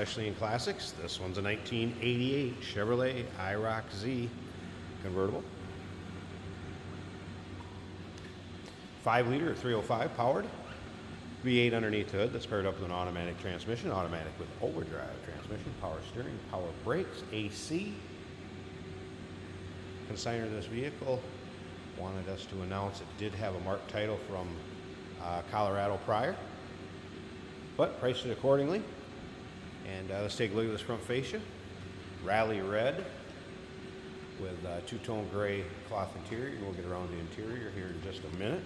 especially in classics. This one's a 1988 Chevrolet IROC-Z convertible. 5-liter 305 powered. V8 underneath the hood that's paired up with an automatic transmission, automatic with overdrive transmission, power steering, power brakes, AC. Consignor of this vehicle wanted us to announce it did have a marked title from Colorado prior, but priced it accordingly. And let's take a look at this front fascia. Rally red with two-tone gray cloth interior. We'll get around the interior here in just a minute.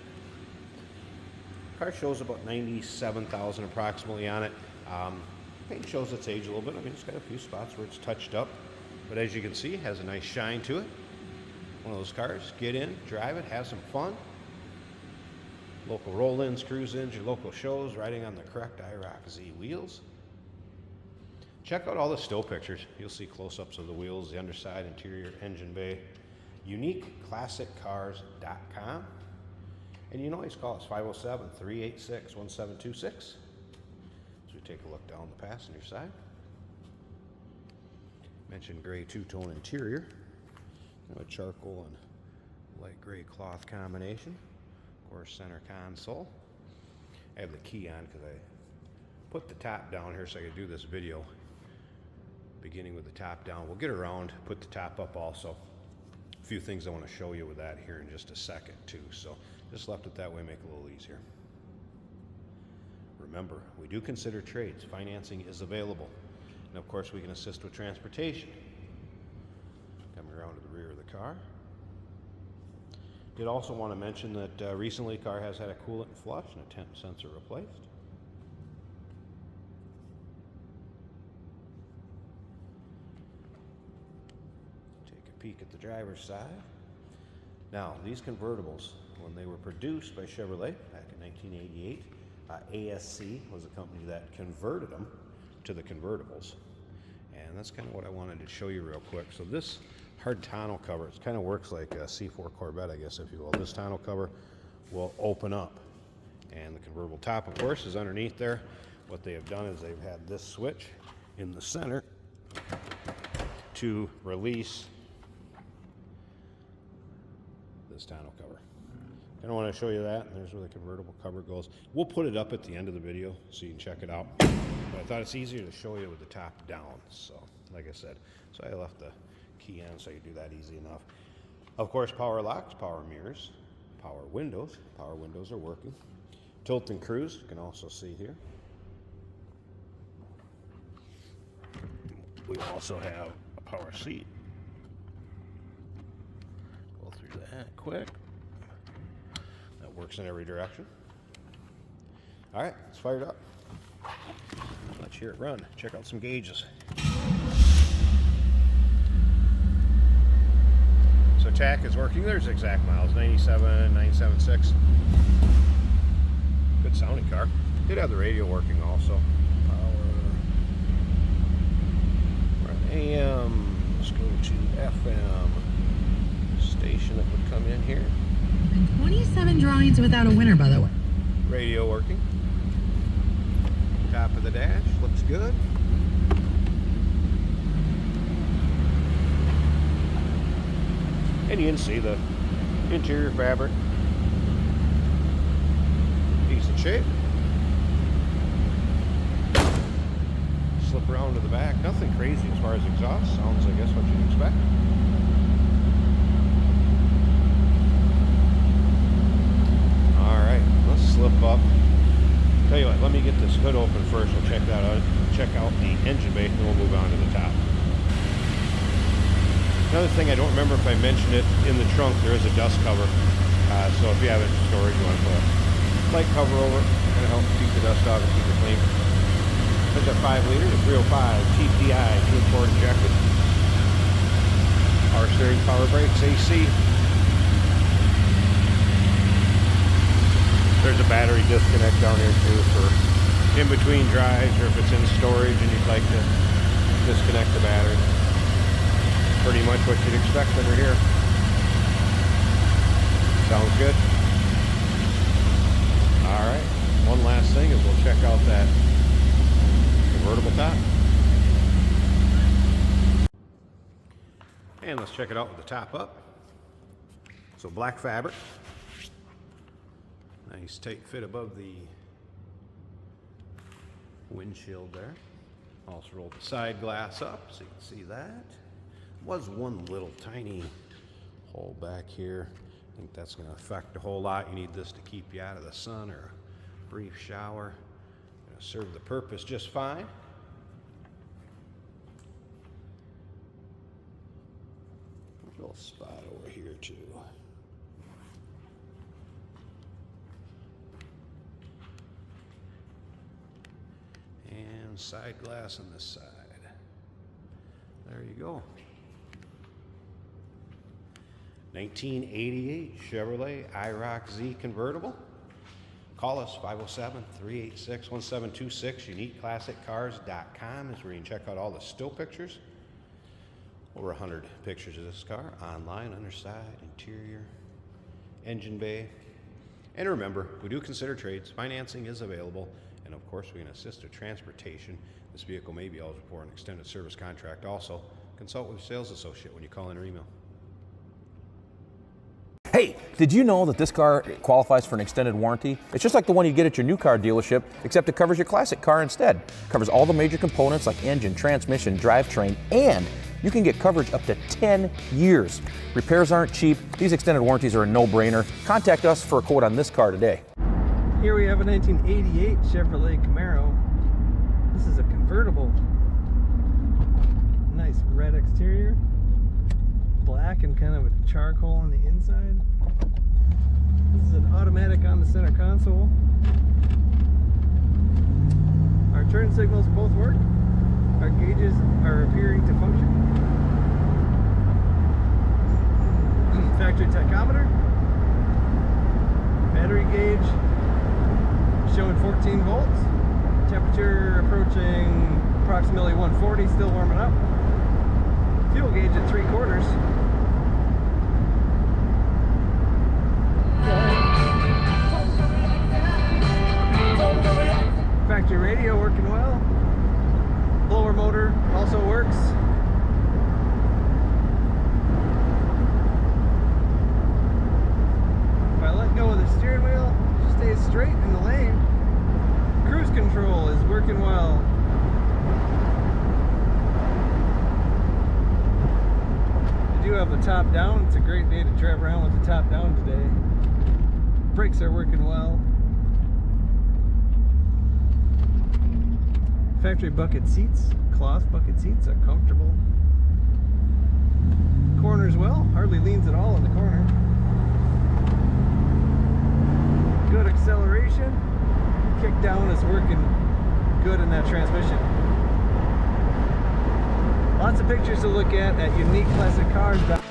Car shows about 97,000 approximately on it. Paint shows its age a little bit. I mean, it's got a few spots where it's touched up, but as you can see, it has a nice shine to it. One of those cars, get in, drive it, have some fun. Local roll-ins, cruise-ins, your local shows, riding on the correct IROC-Z wheels. Check out all the still pictures. You'll see close-ups of the wheels, the underside, interior, engine bay. UniqueClassicCars.com. And you can always call us 507-386-1726. So we take a look down the passenger side. Mentioned gray two-tone interior. A charcoal and light gray cloth combination. Of course, center console. I have the key on because I put the top down here so I could do this video beginning with the top down. We'll get around, put the top up also. A few things I want to show you with that here in just a second too. So just left it that way, make it a little easier. Remember, we do consider trades. Financing is available. And of course, we can assist with transportation. Coming around to the rear of the car. Did also want to mention that recently the car has had a coolant and flush and a temp sensor replaced. Take a peek at the driver's side. Now, these convertibles, when they were produced by Chevrolet back in 1988, ASC was the company that converted them to the convertibles. And that's kind of what I wanted to show you real quick. So this hard tonneau cover, it kind of works like a C4 Corvette, I guess, if you will. This tonneau cover will open up. And the convertible top, of course, is underneath there. What they have done is they've had this switch in the center to release this tonneau cover. I don't want to show you that, and there's where the convertible cover goes. We'll put it up at the end of the video so you can check it out. But I thought it's easier to show you with the top down, so like I said. So I left the key on so you do that easy enough. Of course, power locks, power mirrors, power windows. Power windows are working. Tilt and cruise, you can also see here. We also have a power seat. Go through that quick. That works in every direction. All right, it's fired up. Let's hear it run. Check out some gauges. So TAC is working. There's exact miles, 97,976. Good sounding car. Did have the radio working also. Power. We're on AM. Let's go to FM. Station that would come in here. And 27 drawings without a winner, by the way. Radio working. Top of the dash looks good. And you can see the interior fabric. Decent shape. Slip around to the back. Nothing crazy as far as exhaust. Sounds, I guess, what you'd expect. Alright, let's slip up. Tell you what, let me get this hood open first. We'll check that out. Check out the engine bay, and then we'll move on to the top. Another thing, I don't remember if I mentioned it, in the trunk there is a dust cover. So if you have it in storage, you want to put a light cover over it. Kind of help keep the dust off and keep it clean. There's a 5-liter, the 305 TPI, 2-port injected. Power steering, power brakes, AC. There's a battery disconnect down here too for in between drives, or if it's in storage and you'd like to disconnect the battery. Pretty much what you'd expect under here. Sounds good. Alright, one last thing is we'll check out that convertible top. And let's check it out with the top up. So black fabric. Nice tight fit above the windshield there. Also rolled the side glass up so you can see that. Was one little tiny hole back here. I think that's going to affect a whole lot. You need this to keep you out of the sun or a brief shower. Going to serve the purpose just fine. A little spot over here too. And side glass on this side. There you go. 1988 Chevrolet IROC-Z convertible. Call us 507-386-1726. UniqueClassicCars.com is where you can check out all the still pictures. Over 100 pictures of this car online, underside, interior, engine bay. And remember, we do consider trades. Financing is available. And of course, we can assist with transportation. This vehicle may be eligible for an extended service contract also. Consult with a sales associate when you call in or email. Hey, did you know that this car qualifies for an extended warranty? It's just like the one you get at your new car dealership, except it covers your classic car instead. It covers all the major components like engine, transmission, drivetrain, and you can get coverage up to 10 years. Repairs aren't cheap. These extended warranties are a no-brainer. Contact us for a quote on this car today. Here we have a 1988 Chevrolet Camaro. This is a convertible. Nice red exterior. Black and kind of a charcoal on the inside. This is an automatic on the center console. Our turn signals both work. Our gauges are appearing to function. Factory tachometer. Battery gauge showing 14 volts. Temperature approaching approximately 140, still warming up. Fuel gauge at 3/4. Factory radio working well. Blower motor also works. If I let go of the steering wheel, it stays straight in the lane. Cruise control is working well. I do have the top down. It's a great day to drive around with the top down today. Brakes are working well. Factory bucket seats, cloth bucket seats are comfortable. Corners well, hardly leans at all in the corner. Good acceleration. Kick down is working good in that transmission. Lots of pictures to look at UniqueClassicCars.com.